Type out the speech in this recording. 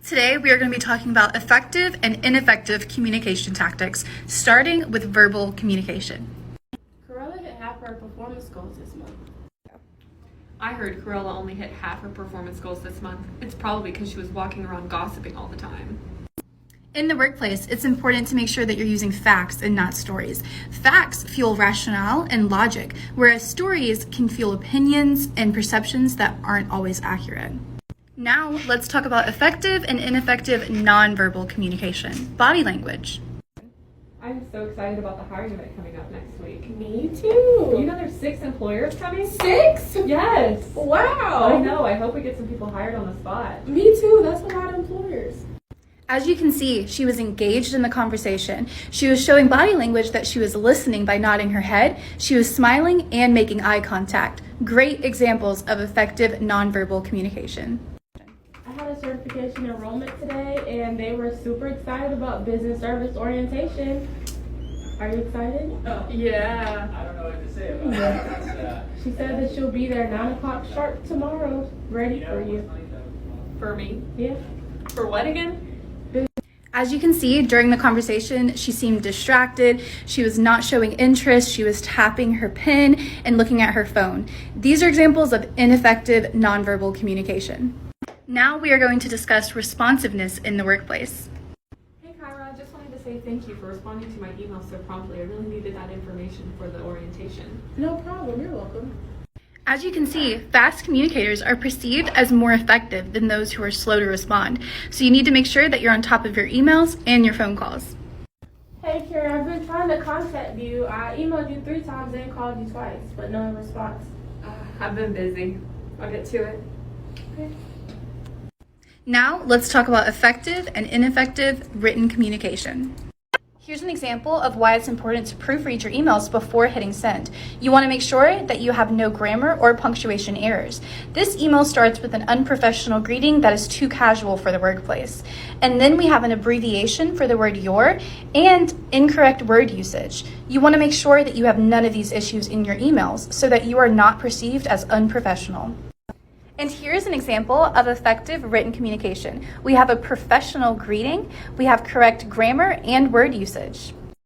Today, we are going to be talking about effective and ineffective communication tactics, starting with verbal communication. Corolla hit half her performance goals this month. I heard Corolla only hit half her performance goals this month. It's probably because she was walking around gossiping all the time. In the workplace, it's important to make sure that you're using facts and not stories. Facts fuel rationale and logic, whereas stories can fuel opinions and perceptions that aren't always accurate. Now, let's talk about effective and ineffective nonverbal communication, body language. I'm so excited about the hiring event coming up next week. Me too. You know there's 6 employers coming? 6? Yes. Wow. I know. I hope we get some people hired on the spot. Me too. That's a lot of employers. As you can see, she was engaged in the conversation. She was showing body language that she was listening by nodding her head. She was smiling and making eye contact. Great examples of effective nonverbal communication. I had a certification enrollment today and they were super excited about business service orientation. Are you excited? Yeah. I don't know what to say about that. She said that she'll be there 9 o'clock sharp tomorrow, ready for you. For me. Yeah. For what again? As you can see, during the conversation, she seemed distracted. She was not showing interest. She was tapping her pen and looking at her phone. These are examples of ineffective nonverbal communication. Now we are going to discuss responsiveness in the workplace. Hey Kyra, I just wanted to say thank you for responding to my email so promptly. I really needed that information for the orientation. No problem. You're welcome. As you can see, fast communicators are perceived as more effective than those who are slow to respond. So you need to make sure that you're on top of your emails and your phone calls. Hey Kara, I've been trying to contact you. I emailed you 3 times and called you twice, but no response. I've been busy. I'll get to it. Okay. Now let's talk about effective and ineffective written communication. Here's an example of why it's important to proofread your emails before hitting send. You want to make sure that you have no grammar or punctuation errors. This email starts with an unprofessional greeting that is too casual for the workplace. And then we have an abbreviation for the word your and incorrect word usage. You want to make sure that you have none of these issues in your emails so that you are not perceived as unprofessional. And here's an example of effective written communication. We have a professional greeting, we have correct grammar and word usage.